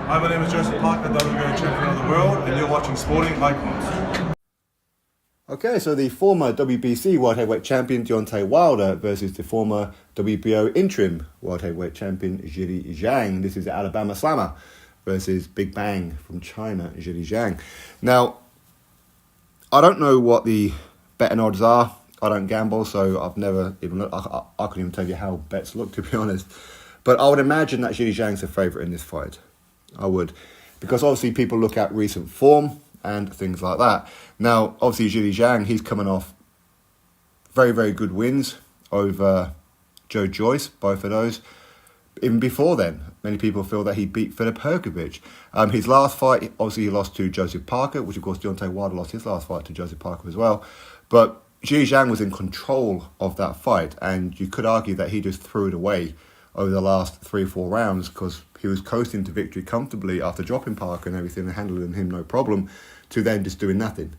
Hi, my name is Joseph Parker, WBO champion of the world, and you're watching Sporting Icons. Okay, so the former WBC World Heavyweight Champion Deontay Wilder versus the former WBO Interim World Heavyweight Champion Zhilei Zhang. This is the Alabama Slammer versus Big Bang from China, Zhilei Zhang. Now, I don't know what the betting odds are. I don't gamble, so I've never even looked. I couldn't even tell you how bets look, to be honest. But I would imagine that Zhilei Zhang's a favourite in this fight. I would. Because obviously people look at recent form and things like that. Now, obviously Zhilei Zhang, he's coming off very, very good wins over Joe Joyce, both of those. Even before then, many people feel that he beat Filip Hrgović. His last fight, obviously he lost to Joseph Parker, which of course Deontay Wilder lost his last fight to Joseph Parker as well. But Zhilei Zhang was in control of that fight, and you could argue that he just threw it away over the last 3 or 4 rounds because he was coasting to victory comfortably after dropping Parker and everything and handling him no problem, to then just doing nothing.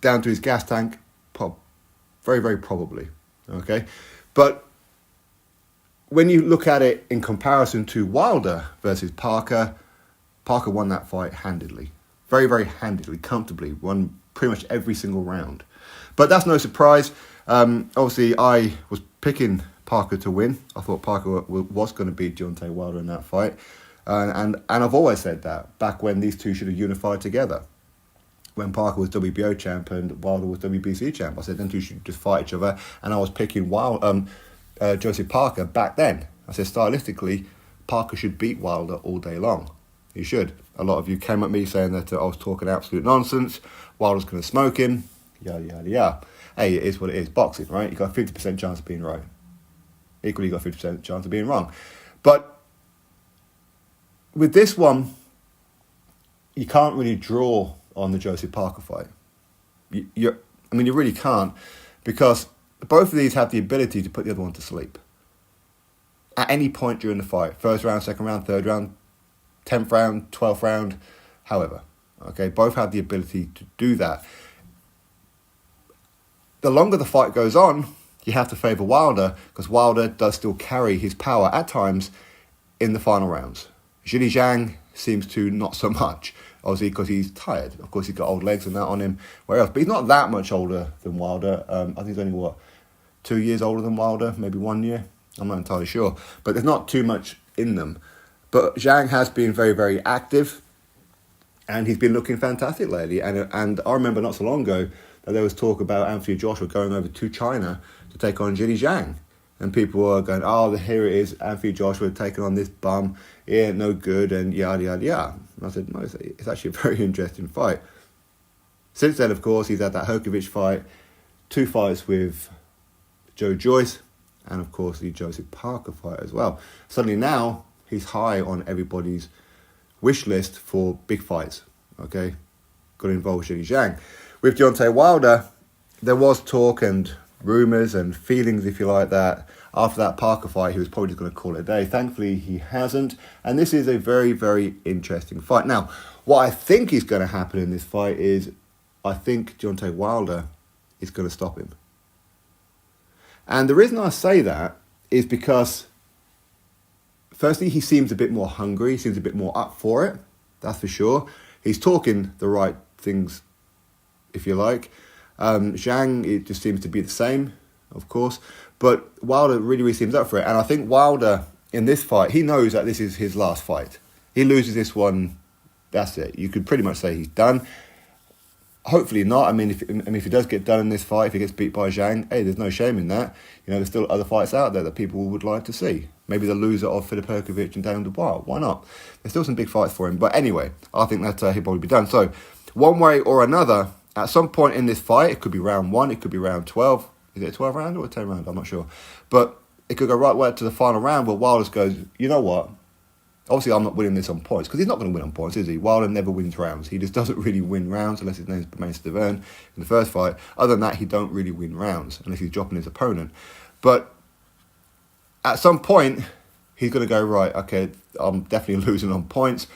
Down to his gas tank, very, very probably. Okay, but when you look at it in comparison to Wilder versus Parker, Parker won that fight handedly. Very, very handedly, comfortably. Won pretty much every single round. But that's no surprise. Obviously, I was picking Parker to win. I thought Parker was going to beat Deontay Wilder in that fight. And I've always said that, back when these two should have unified together. When Parker was WBO champ and Wilder was WBC champ. I said them two should just fight each other. And I was picking Joseph Parker back then. I said stylistically, Parker should beat Wilder all day long. He should. A lot of you came at me saying that I was talking absolute nonsense. Wilder's going to smoke him. Yada, yada, yada. Hey, it is what it is. Boxing, right? You got a 50% chance of being right. Equally, you got a 50% chance of being wrong. But with this one, you can't really draw on the Joseph Parker fight. You really can't, because both of these have the ability to put the other one to sleep. At any point during the fight. First round, second round, third round, 10th round, 12th round, however. Okay, both have the ability to do that. The longer the fight goes on, you have to favour Wilder, because Wilder does still carry his power at times in the final rounds. Zhilei Zhang seems to not so much, obviously because he's tired. Of course, he's got old legs and that on him, where else? But he's not that much older than Wilder. I think he's only, 2 years older than Wilder, maybe 1 year. I'm not entirely sure. But there's not too much in them. But Zhang has been very, very active, and he's been looking fantastic lately. And I remember not so long ago that there was talk about Anthony Joshua going over to China to take on Zhilei Zhang. And people were going, oh, here it is, Anthony Joshua taking on this bum. He ain't no good, and yada, yada, yada. And I said, no, it's actually a very interesting fight. Since then, of course, he's had that Hrgović fight, 2 fights with Joe Joyce, and of course the Joseph Parker fight as well. Suddenly now, he's high on everybody's wish list for big fights. Okay, got to involve Zhilei Zhang. With Deontay Wilder, there was talk and rumours and feelings, if you like, that after that Parker fight, he was probably just going to call it a day. Thankfully, he hasn't. And this is a very, very interesting fight. Now, what I think is going to happen in this fight is I think Deontay Wilder is going to stop him. And the reason I say that is because, firstly, he seems a bit more hungry. He seems a bit more up for it. That's for sure. He's talking the right things, if you like. Zhang, it just seems to be the same, of course. But Wilder really, really seems up for it. And I think Wilder, in this fight, he knows that this is his last fight. He loses this one, that's it. You could pretty much say he's done. Hopefully not. If he does get done in this fight, if he gets beat by Zhang, hey, there's no shame in that. There's still other fights out there that people would like to see. Maybe the loser of Filip Hrgović and Daniel Dubois. Why not? There's still some big fights for him. But anyway, I think that he'll probably be done. So, one way or another, at some point in this fight, it could be round 1, it could be round 12. Is it a 12 round or a 10 round? I'm not sure. But it could go right way to the final round where Wilder goes, you know what? Obviously, I'm not winning this on points, because he's not going to win on points, is he? Wilder never wins rounds. He just doesn't really win rounds unless his name's Mace Deverne in the first fight. Other than that, he don't really win rounds unless he's dropping his opponent. But at some point, he's going to go, right, okay, I'm definitely losing on points.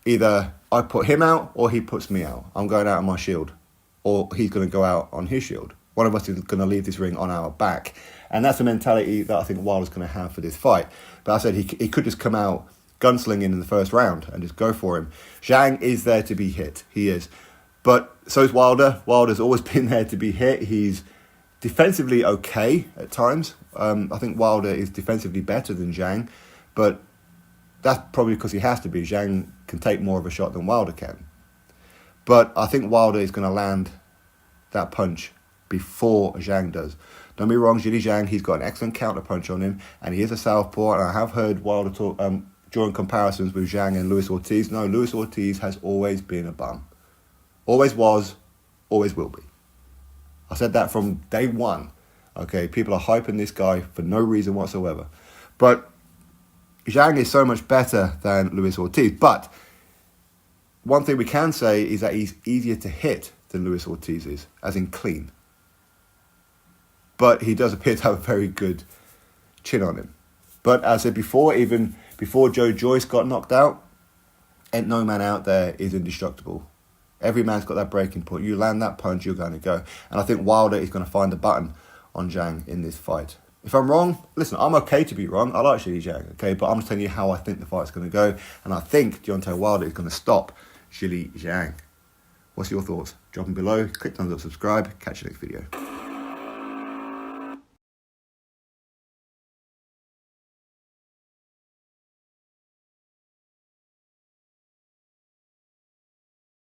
Either I put him out or he puts me out. I'm going out on my shield. Or he's going to go out on his shield. One of us is going to leave this ring on our back. And that's the mentality that I think Wilder's going to have for this fight. But I said he could just come out gunslinging in the first round and just go for him. Zhang is there to be hit. He is. But so is Wilder. Wilder's always been there to be hit. He's defensively okay at times. I think Wilder is defensively better than Zhang, but that's probably because he has to be. Zhang can take more of a shot than Wilder can. But I think Wilder is going to land that punch before Zhang does. Don't be wrong, Zhilei Zhang, he's got an excellent counter punch on him, and he is a southpaw, and I have heard Wilder talk, drawing comparisons with Zhang and Luis Ortiz. No, Luis Ortiz has always been a bum. Always was, always will be. I said that from day one. Okay, people are hyping this guy for no reason whatsoever. But Zhang is so much better than Luis Ortiz. But one thing we can say is that he's easier to hit than Luis Ortiz is, as in clean. But he does appear to have a very good chin on him. But as I said before, even before Joe Joyce got knocked out, ain't no man out there is indestructible. Every man's got that breaking point. You land that punch, you're going to go. And I think Wilder is going to find the button on Zhang in this fight. If I'm wrong, listen, I'm okay to be wrong. I like Zhilei Zhang, okay? But I'm just telling you how I think the fight's going to go. And I think Deontay Wilder is going to stop Zhilei Zhang. What's your thoughts? Drop them below. Click thumbs up, subscribe. Catch you next video.